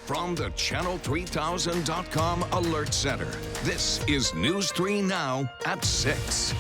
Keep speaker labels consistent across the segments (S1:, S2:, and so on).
S1: From the Channel3000.com Alert Center, this is News 3 Now at 6.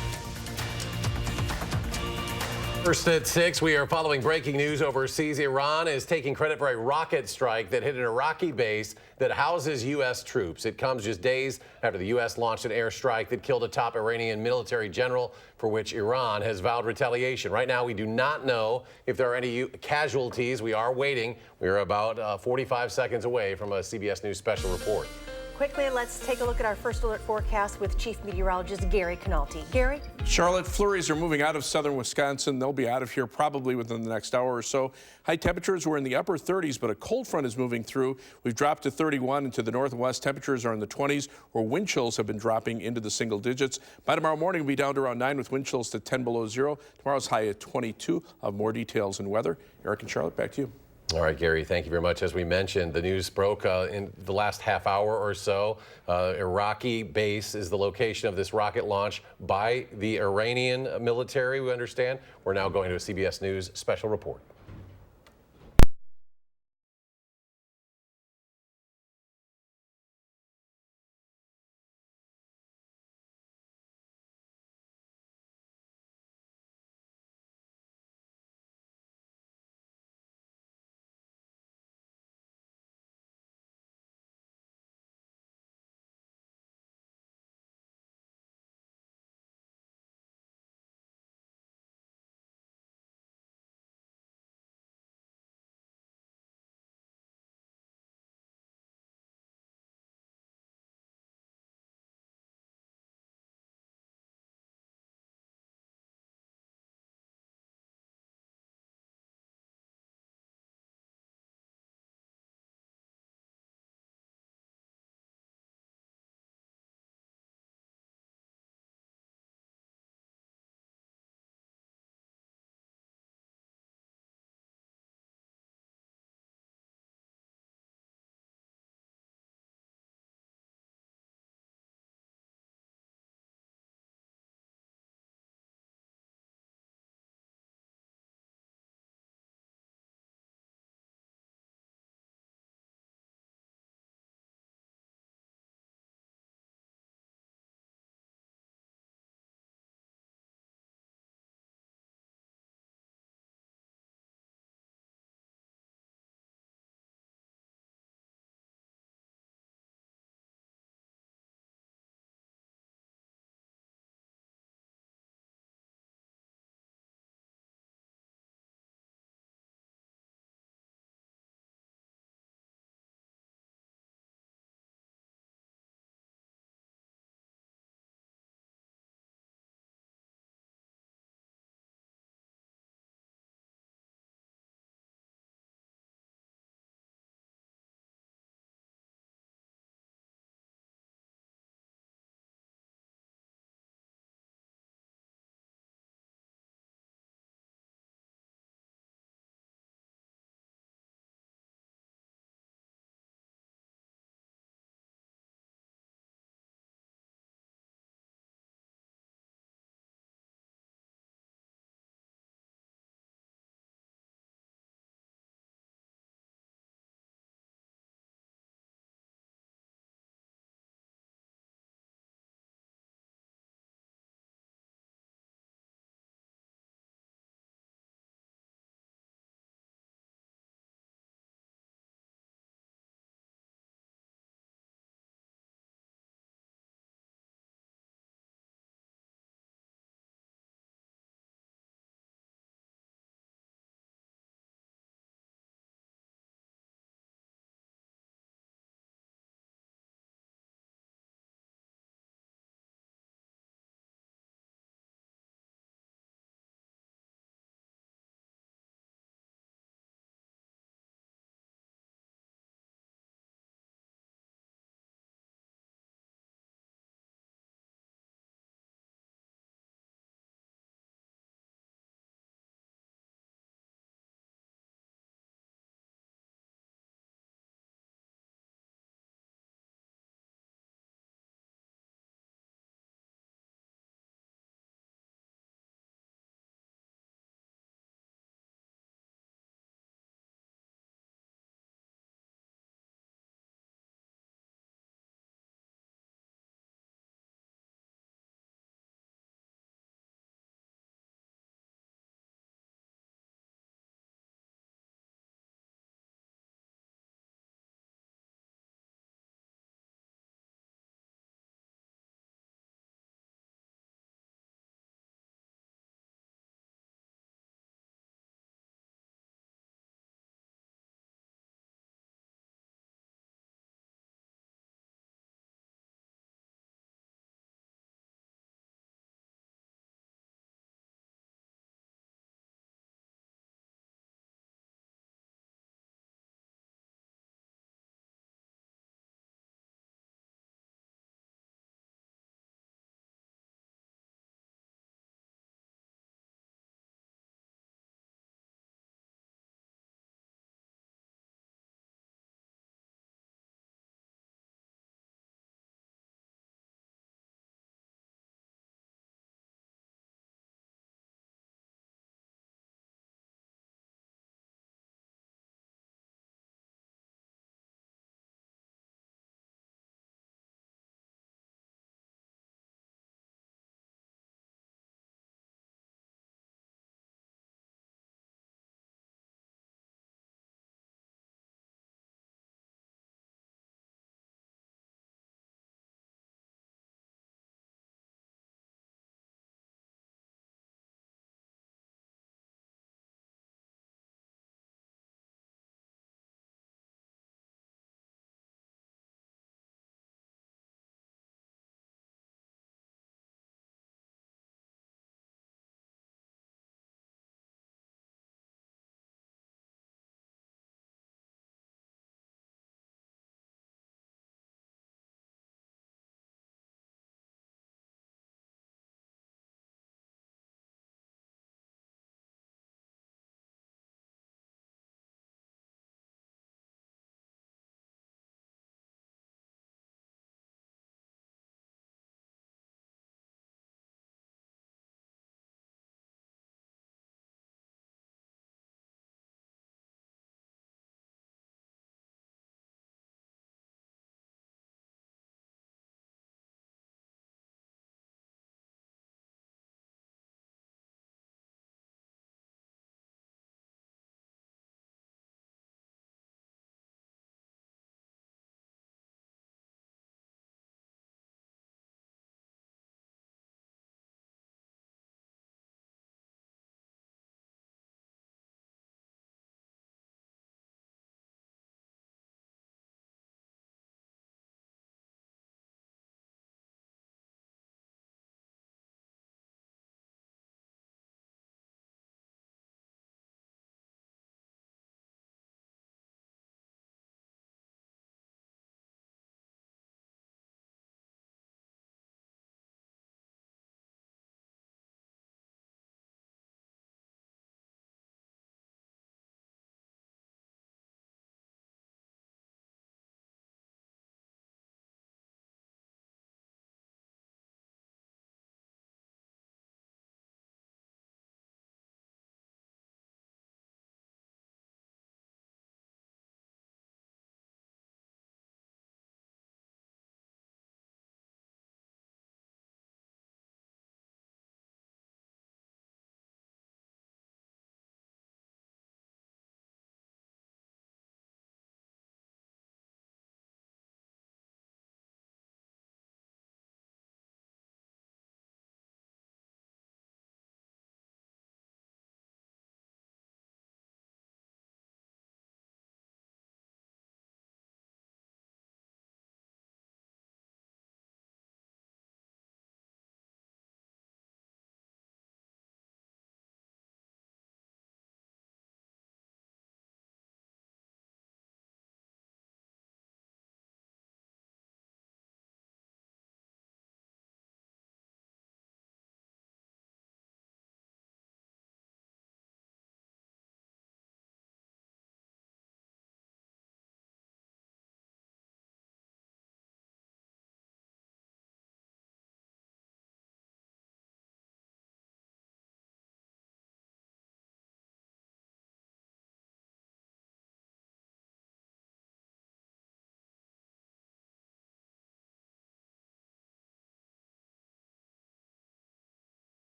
S2: First at 6, we are following breaking news overseas. Iran is taking credit for a rocket strike that hit an Iraqi base that houses U.S. troops. It comes just days after the U.S. launched an airstrike that killed a top Iranian military general, for which Iran has vowed retaliation. Right now, we do not know if there are any casualties. We are waiting. We are about 45 seconds away from a CBS News special report.
S3: Quickly, let's take a look at our first alert forecast with Chief Meteorologist Gary Canalti. Gary?
S4: Charlotte, flurries are moving out of southern Wisconsin. They'll be out of here probably within the next hour or so. High temperatures were in the upper 30s, but a cold front is moving through. We've dropped to 31, and to the north and west, temperatures are in the 20s, where wind chills have been dropping into the single digits. By tomorrow morning, we'll be down to around 9 with wind chills to 10 below zero. Tomorrow's high at 22. I'll have more details and weather. Eric and Charlotte, back to you.
S2: All right, Gary, thank you very much. As we mentioned, the news broke in the last half hour or so. Iraqi base is the location of this rocket launch by the Iranian military, we understand. We're now going to a CBS News special report.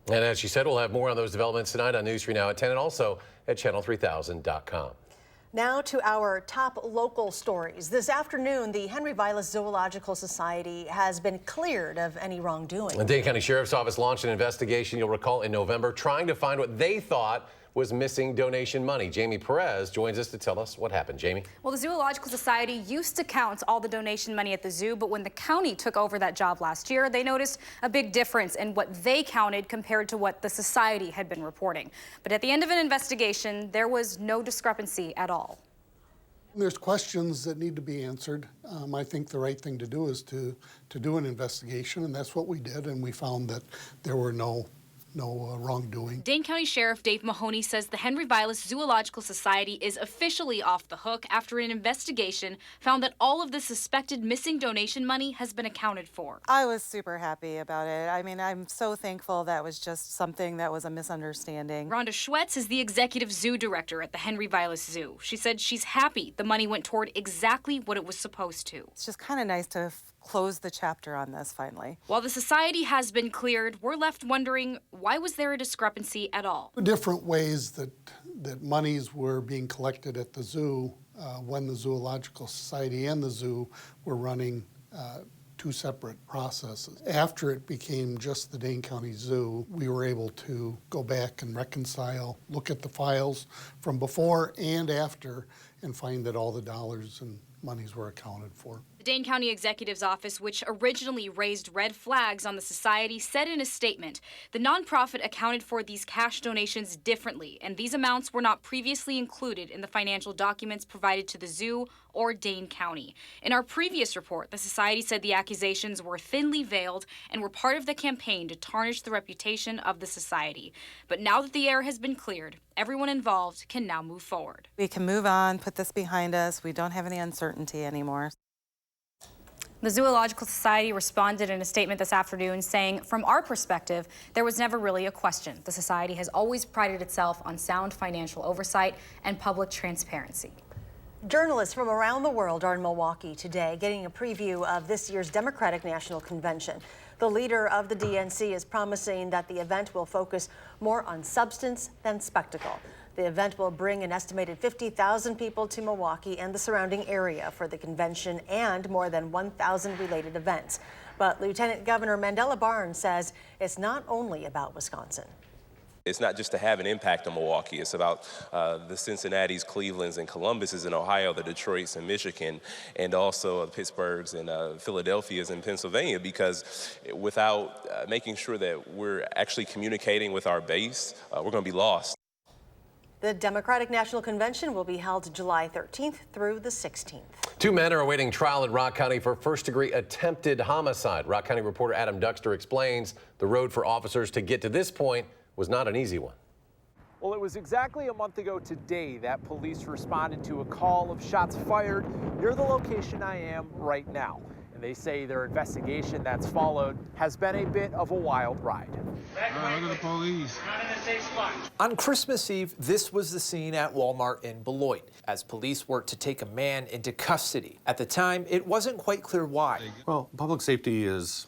S2: And as she said, we'll have more on those developments tonight on News 3 Now at 10 and also at channel3000.com.
S3: Now to our top local stories. This afternoon, the Henry Vilas Zoological Society has been cleared of any wrongdoing.
S2: The Dane County Sheriff's Office launched an investigation, you'll recall, in November, trying to find what they thought was missing donation money. Jamie Perez joins us to tell us what happened. Jamie?
S5: Well, the Zoological Society used to count all the donation money at the zoo, but when the county took over that job last year, they noticed a big difference in what they counted compared to what the society had been reporting. But at the end of an investigation, there was no discrepancy at all.
S6: There's questions that need to be answered. I think the right thing to do is to do an investigation, and that's what we did, and we found that there were no wrongdoing.
S5: Dane County Sheriff Dave Mahoney says the Henry Vilas Zoological Society is officially off the hook after an investigation found that all of the suspected missing donation money has been accounted for.
S7: I was super happy about it. I mean, I'm so thankful that was just something that was a misunderstanding.
S5: Rhonda Schwetz is the executive zoo director at the Henry Vilas Zoo. She said she's happy the money went toward exactly what it was supposed to.
S7: It's just kind of nice to close the chapter on this finally.
S5: While the society has been cleared, we're left wondering, why was there a discrepancy at all?
S6: Different ways that monies were being collected at the zoo when the Zoological Society and the zoo were running two separate processes. After it became just the Dane County Zoo, we were able to go back and reconcile, look at the files from before and after, and find that all the dollars and monies were accounted for.
S5: The Dane County Executive's Office, which originally raised red flags on the society, said in a statement, the nonprofit accounted for these cash donations differently, and these amounts were not previously included in the financial documents provided to the zoo or Dane County. In our previous report, the society said the accusations were thinly veiled and were part of the campaign to tarnish the reputation of the society. But now that the air has been cleared, everyone involved can now move forward.
S7: We can move on, put this behind us. We don't have any uncertainty anymore.
S5: The Zoological Society responded in a statement this afternoon saying, from our perspective, there was never really a question. The society has always prided itself on sound financial oversight and public transparency.
S3: Journalists from around the world are in Milwaukee today, getting a preview of this year's Democratic National Convention. The leader of the DNC is promising that the event will focus more on substance than spectacle. The event will bring an estimated 50,000 people to Milwaukee and the surrounding area for the convention and more than 1,000 related events. But Lieutenant Governor Mandela Barnes says it's not only about Wisconsin.
S8: It's not just to have an impact on Milwaukee. It's about the Cincinnatis, Clevelands, and Columbuses in Ohio, the Detroits and Michigan, and also the Pittsburghs and Philadelphias in Pennsylvania, because without making sure that we're actually communicating with our base, we're going to be lost.
S3: The Democratic National Convention will be held July 13th through the 16th.
S2: Two men are awaiting trial in Rock County for first-degree attempted homicide. Rock County reporter Adam Duxter explains the road for officers to get to this point was not an easy one.
S9: Well, it was exactly a month ago today that police responded to a call of shots fired near the location I am right now. And they say their investigation that's followed has been a bit of a wild ride.
S10: Look at the police. Not in a safe spot.
S9: On Christmas Eve, this was the scene at Walmart in Beloit as police worked to take a man into custody. At the time, it wasn't quite clear why.
S11: Well, public safety is,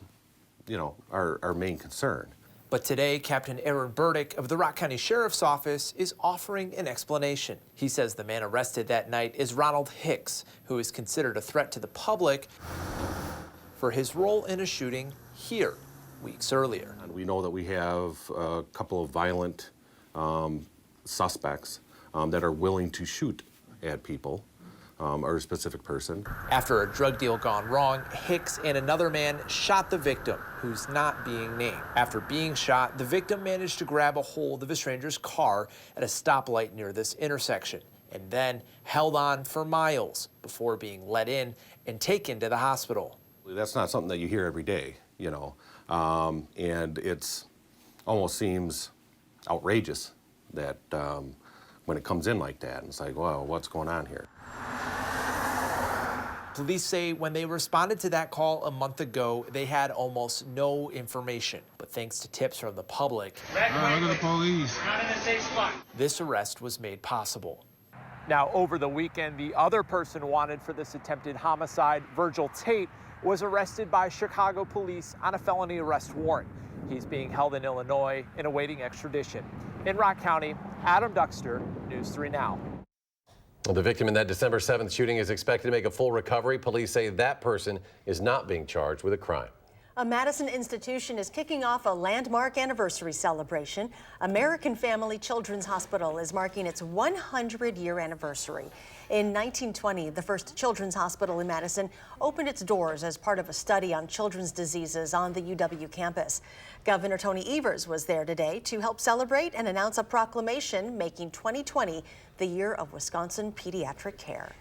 S11: our main concern.
S9: But today, Captain Aaron Burdick of the Rock County Sheriff's Office is offering an explanation. He says the man arrested that night is Ronald Hicks, who is considered a threat to the public for his role in a shooting here weeks earlier.
S11: And we know that we have a couple of violent suspects that are willing to shoot at people. Or a specific person.
S9: After a drug deal gone wrong, Hicks and another man shot the victim, who's not being named. After being shot, the victim managed to grab a hold of a stranger's car at a stoplight near this intersection, and then held on for miles before being let in and taken to the hospital.
S11: That's not something that you hear every day, and it's almost seems outrageous that when it comes in like that, and it's like, well, what's going on here?
S9: Police say when they responded to that call a month ago, they had almost no information. But thanks to tips from the public,
S10: Look at the police. Not in a safe spot.
S9: This arrest was made possible. Now, over the weekend, the other person wanted for this attempted homicide, Virgil Tate, was arrested by Chicago police on a felony arrest warrant. He's being held in Illinois and awaiting extradition. In Rock County, Adam Duxter, News 3 Now.
S2: The victim in that December 7th shooting is expected to make a full recovery. Police say that person is not being charged with a crime.
S3: A Madison institution is kicking off a landmark anniversary celebration. American Family Children's Hospital is marking its 100-year anniversary. In 1920, the first children's hospital in Madison opened its doors as part of a study on children's diseases on the UW campus. Governor Tony Evers was there today to help celebrate and announce a proclamation making 2020 the year of Wisconsin pediatric care.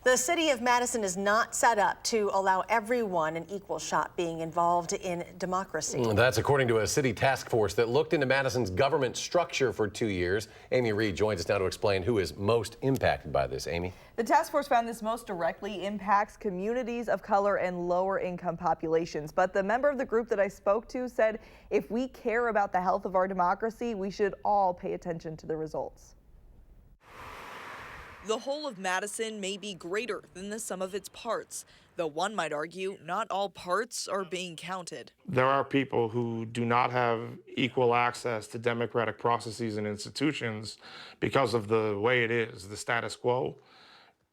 S3: The city of Madison is not set up to allow everyone an equal shot being involved in democracy.
S2: That's according to a city task force that looked into Madison's government structure for 2 years. Amy Reed joins us now to explain who is most impacted by this. Amy?
S12: The task force found this most directly impacts communities of color and lower income populations. But the member of the group that I spoke to said if we care about the health of our democracy, we should all pay attention to the results.
S13: The whole of Madison may be greater than the sum of its parts, though one might argue not all parts are being counted.
S14: There are people who do not have equal access to democratic processes and institutions because of the way it is, the status quo.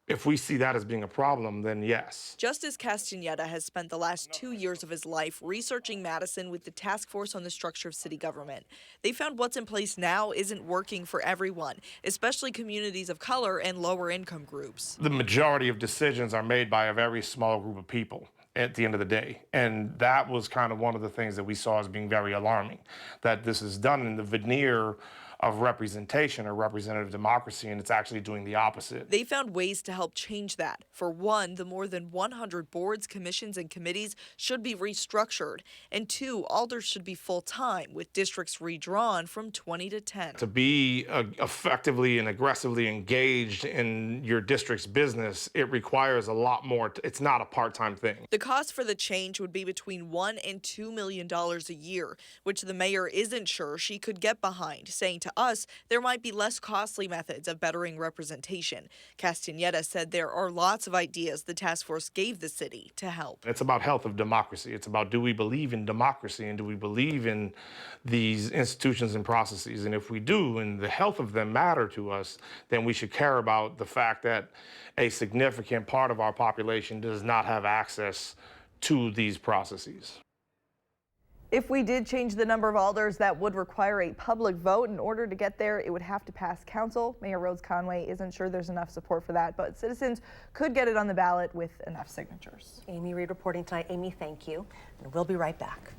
S14: If we see that as being a problem, then yes.
S13: Justice Castaneda has spent the last 2 years of his life researching Madison with the Task Force on the Structure of City Government. They found what's in place now isn't working for everyone, especially communities of color and lower income groups.
S14: The majority of decisions are made by a very small group of people at the end of the day. And that was kind of one of the things that we saw as being very alarming, that this is done in the veneer of representation or representative democracy, and it's actually doing the opposite.
S13: They found ways to help change that. For one, the more than 100 boards, commissions, and committees should be restructured. And two, alders should be full-time, with districts redrawn from 20 to 10.
S14: To be effectively and aggressively engaged in your district's business, it requires a lot more. It's not a part-time thing.
S13: The cost for the change would be between $1 and $2 million a year, which the mayor isn't sure she could get behind, saying to us there might be less costly methods of bettering representation. Castaneda said there are lots of ideas the task force gave the city to help.
S14: It's about health of democracy. It's about, do we believe in democracy and do we believe in these institutions and processes? And if we do, and the health of them matter to us, then we should care about the fact that a significant part of our population does not have access to these processes.
S12: If we did change the number of alders, that would require a public vote. In order to get there, it would have to pass council. Mayor Rhodes Conway isn't sure there's enough support for that, but citizens could get it on the ballot with enough signatures.
S3: Amy Reed reporting tonight. Amy, thank you. And we'll be right back.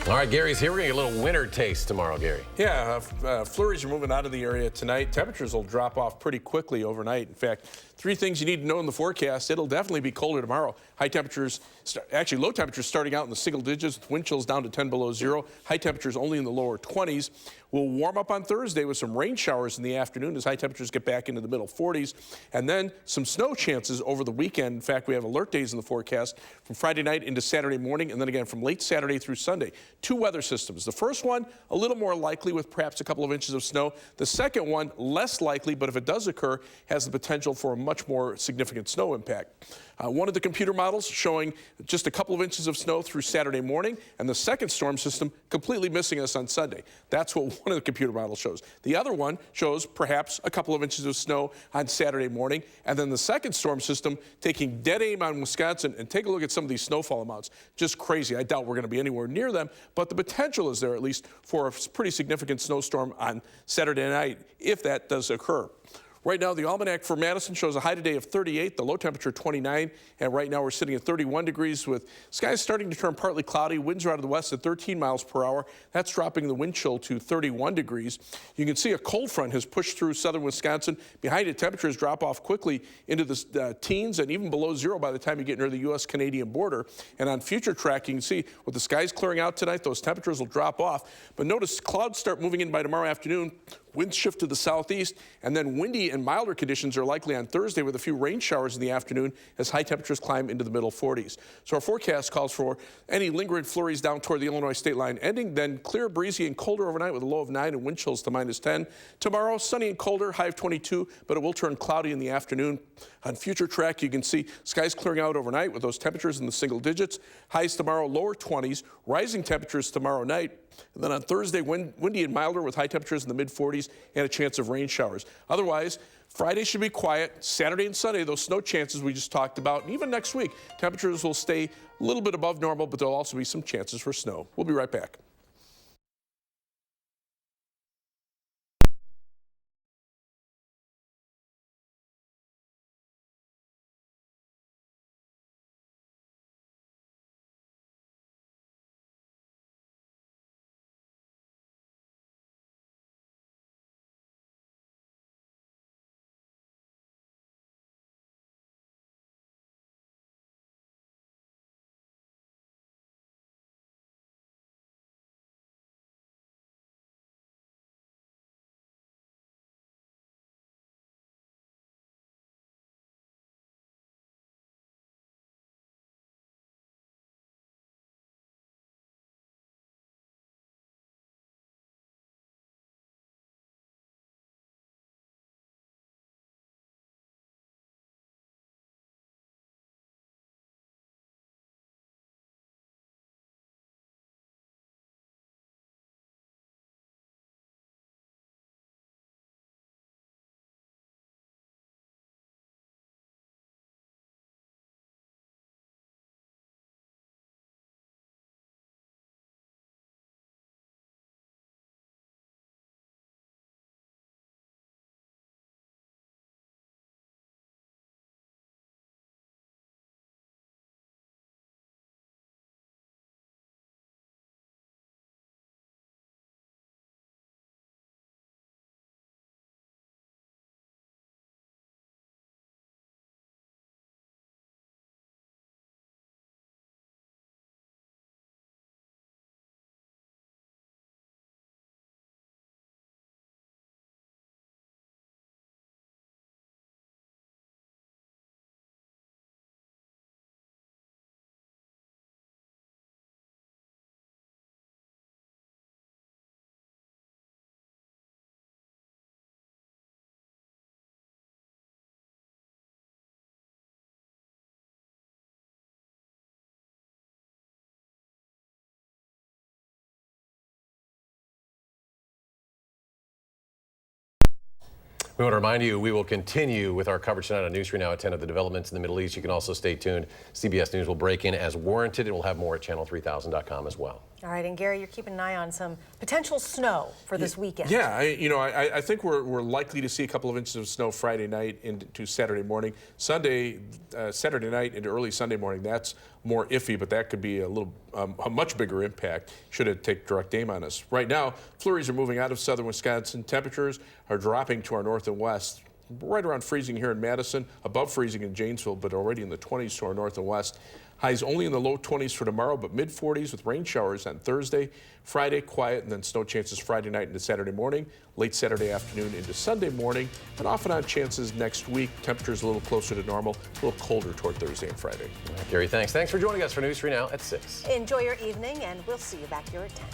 S2: All right, Gary's here. We're going to get a little winter taste tomorrow, Gary.
S4: Yeah, flurries are moving out of the area tonight. Temperatures will drop off pretty quickly overnight. In fact, 3 things you need to know in the forecast. It'll definitely be colder tomorrow. High temperatures, actually low temperatures starting out in the single digits with wind chills down to 10 below zero. High temperatures only in the lower 20s. We'll warm up on Thursday with some rain showers in the afternoon as high temperatures get back into the middle 40s. And then some snow chances over the weekend. In fact, we have alert days in the forecast from Friday night into Saturday morning, and then again from late Saturday through Sunday. 2 weather systems. The first one, a little more likely with perhaps a couple of inches of snow. The second one, less likely, but if it does occur, has the potential for a much more significant snow impact. One of the computer models showing just a couple of inches of snow through Saturday morning, and the second storm system completely missing us on Sunday. That's what one of the computer models shows. The other one shows perhaps a couple of inches of snow on Saturday morning, and then the second storm system taking dead aim on Wisconsin. And take a look at some of these snowfall amounts. Just crazy. I doubt we're going to be anywhere near them, but the potential is there at least for a pretty significant snowstorm on Saturday night if that does occur. Right now, the almanac for Madison shows a high today of 38, the low temperature 29, and right now we're sitting at 31 degrees with skies starting to turn partly cloudy. Winds are out of the west at 13 miles per hour. That's dropping the wind chill to 31 degrees. You can see a cold front has pushed through southern Wisconsin. Behind it, temperatures drop off quickly into the teens and even below zero by the time you get near the U.S.-Canadian border. And on future track, you can see with the skies clearing out tonight, those temperatures will drop off. But notice clouds start moving in by tomorrow afternoon. Winds shift to the southeast, and then windy and milder conditions are likely on Thursday with a few rain showers in the afternoon as high temperatures climb into the middle 40s. So our forecast calls for any lingering flurries down toward the Illinois state line ending, then clear, breezy, and colder overnight with a low of 9 and wind chills to -10. Tomorrow, sunny and colder, high of 22, but it will turn cloudy in the afternoon. On future track, you can see skies clearing out overnight with those temperatures in the single digits. Highs tomorrow, lower 20s, rising temperatures tomorrow night. And then on Thursday, windy and milder with high temperatures in the mid-40s and a chance of rain showers. Otherwise, Friday should be quiet. Saturday and Sunday, those snow chances we just talked about. And even next week, temperatures will stay a little bit above normal, but there'll also be some chances for snow. We'll be right back.
S2: We want to remind you we will continue with our coverage tonight on News 3 Now at 10 of the developments in the Middle East. You can also stay tuned. CBS News will break in as warranted, and we'll have more at channel3000.com as well.
S3: All right, and Gary, you're keeping an eye on some potential snow for this weekend.
S4: Yeah, I think we're likely to see a couple of inches of snow Friday night into Saturday morning. Saturday night into early Sunday morning, that's more iffy, but that could be a much bigger impact should it take direct aim on us. Right now, flurries are moving out of southern Wisconsin. Temperatures are dropping to our north and west. Right around freezing here in Madison, above freezing in Janesville, but already in the 20s to our north and west. Highs only in the low 20s for tomorrow, but mid-40s with rain showers on Thursday. Friday, quiet, and then snow chances Friday night into Saturday morning, late Saturday afternoon into Sunday morning, and off and on chances next week. Temperatures a little closer to normal, a little colder toward Thursday and Friday.
S2: Gary, thanks. Thanks for joining us for News 3 Now at 6.
S3: Enjoy your evening, and we'll see you back here at 10.